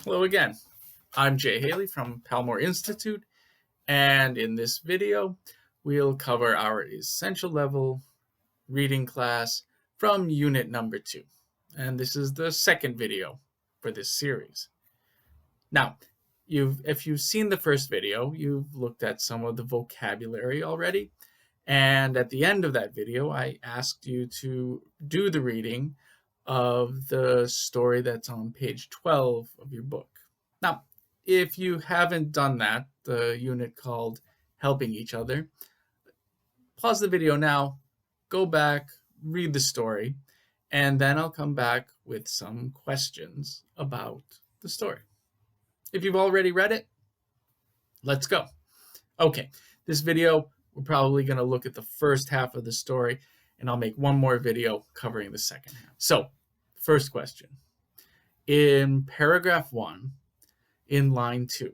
Hello again. I'm Jay Haley from Palmore Institute, and in this video, we'll cover our essential level reading class from unit number 2. And this is the second video for this series. Now, if you've seen the first video, you've looked at some of the vocabulary already. And at the end of that video, I asked you to do the reading of the story that's on page 12 of your book. Now, if you haven't done that, the unit called Helping Each Other, pause the video now, go back, read the story, and then I'll come back with some questions about the story. If you've already read it, let's go. Okay, this video, we're probably going to look at the first half of the story, and I'll make one more video covering the second half. So, first question. In paragraph 1, in line 2,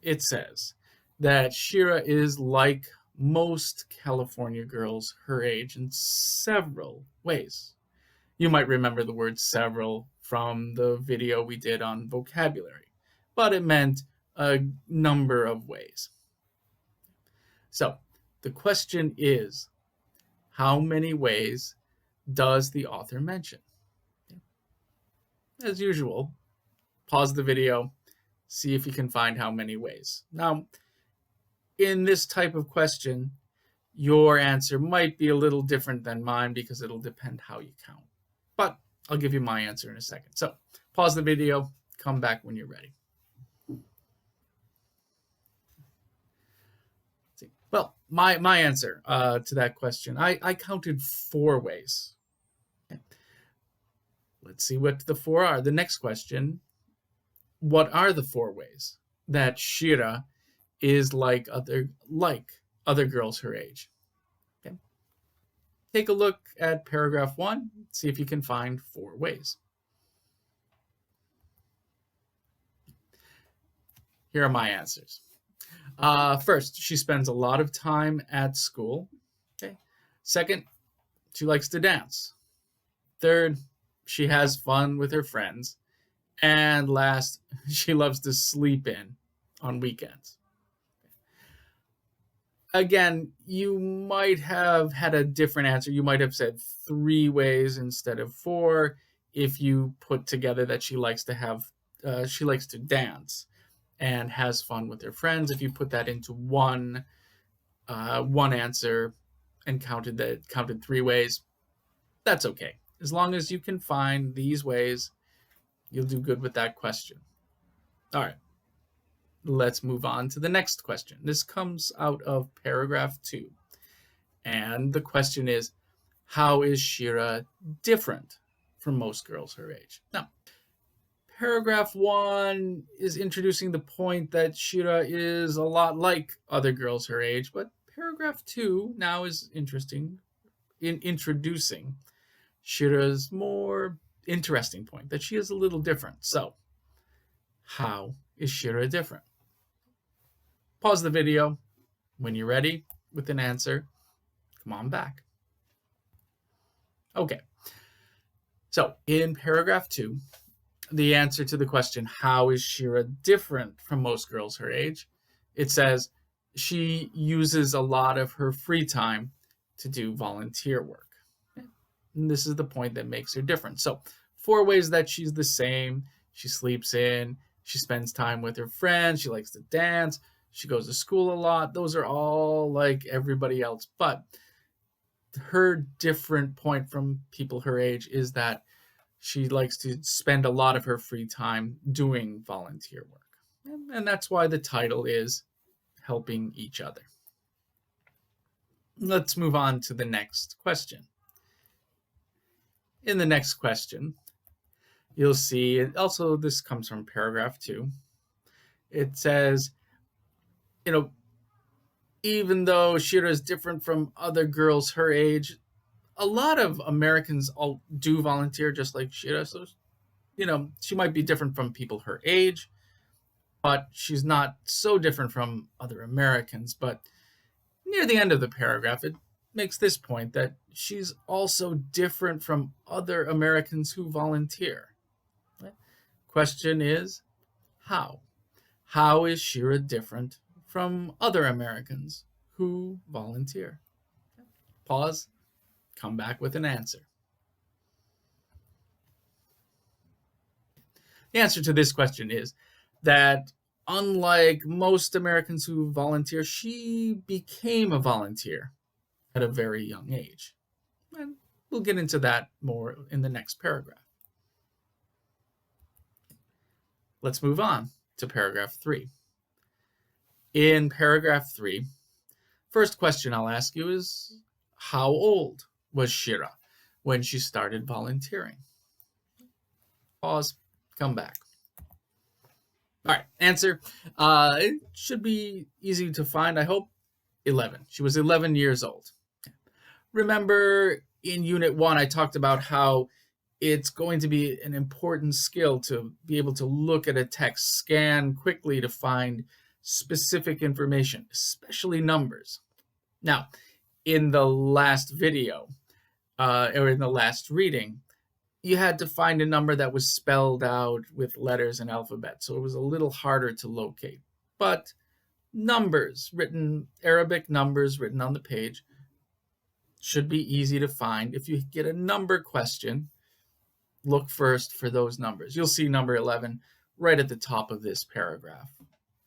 it says that Shira is like most California girls her age in several ways. You might remember the word several from the video we did on vocabulary, but it meant a number of ways. So, the question is, how many ways does the author mention? As usual, pause the video, see if you can find how many ways. Now, in this type of question, your answer might be a little different than mine because it'll depend how you count. But I'll give you my answer in a second. So, pause the video, come back when you're ready. Well, my answer to that question, I counted 4 ways. Okay. Let's see what the 4 are. The next question, what are the 4 ways that Shira is like other girls her age? Okay. Take a look at paragraph 1, see if you can find 4 ways. Here are my answers. First, she spends a lot of time at school. Okay. Second, she likes to dance. Third, she has fun with her friends. And last, she loves to sleep in on weekends. Again, you might have had a different answer. You might have said 3 ways instead of 4 if you put together that she likes to dance and has fun with her friends. If you put that into one answer and counted 3 ways, that's okay. As long as you can find these ways, you'll do good with that question. All right, let's move on to the next question. This comes out of paragraph 2. And the question is, how is Shira different from most girls her age? Now, paragraph 1 is introducing the point that Shira is a lot like other girls her age, but paragraph 2 now is interesting in introducing Shira's more interesting point, that she is a little different. So, how is Shira different? Pause the video. When you're ready with an answer, come on back. Okay. So, in paragraph 2, the answer to the question, how is Shira different from most girls her age? It says she uses a lot of her free time to do volunteer work. And this is the point that makes her different. So 4 ways that she's the same. She sleeps in, she spends time with her friends, she likes to dance, she goes to school a lot. Those are all like everybody else. But her different point from people her age is that she likes to spend a lot of her free time doing volunteer work. And that's why the title is Helping Each Other. Let's move on to the next question. In the next question, you'll see, also this comes from paragraph 2. It says, even though Shira is different from other girls her age, a lot of Americans all do volunteer just like Shira. So, she might be different from people her age, but she's not so different from other Americans. But near the end of the paragraph, it makes this point that she's also different from other Americans who volunteer. Question is, how? How is Shira different from other Americans who volunteer? Pause, come back with an answer. The answer to this question is that unlike most Americans who volunteer, she became a volunteer at a very young age. And we'll get into that more in the next paragraph. Let's move on to paragraph 3. In paragraph 3, first question I'll ask you is, how old was Shira when she started volunteering? Pause, come back. All right, answer. It should be easy to find, I hope. 11. She was 11 years old. Remember in Unit 1, I talked about how it's going to be an important skill to be able to look at a text, scan quickly to find specific information, especially numbers. Now, in the last video, or in the last reading, you had to find a number that was spelled out with letters and alphabet, so it was a little harder to locate. But numbers, Arabic numbers written on the page, should be easy to find. If you get a number question, look first for those numbers. You'll see number 11 right at the top of this paragraph.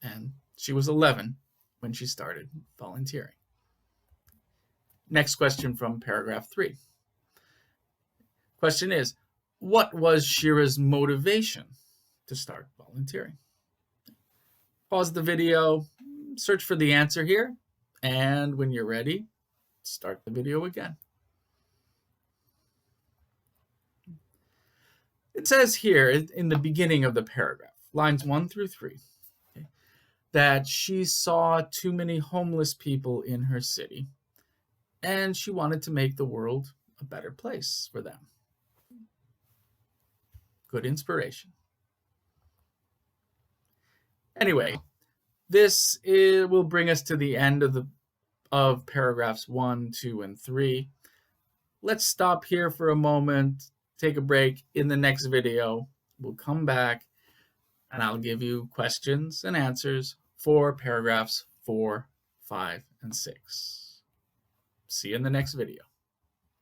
And she was 11 when she started volunteering. Next question from paragraph 3. Question is, what was Shira's motivation to start volunteering? Pause the video, search for the answer here, and when you're ready, start the video again. It says here in the beginning of the paragraph, lines 1 through 3, okay, that she saw too many homeless people in her city, and she wanted to make the world a better place for them. Good inspiration. Anyway, this will bring us to the end of paragraphs 1, 2, and 3. Let's stop here for a moment, take a break. In the next video, we'll come back and I'll give you questions and answers for paragraphs 4, 5, and 6. See you in the next video.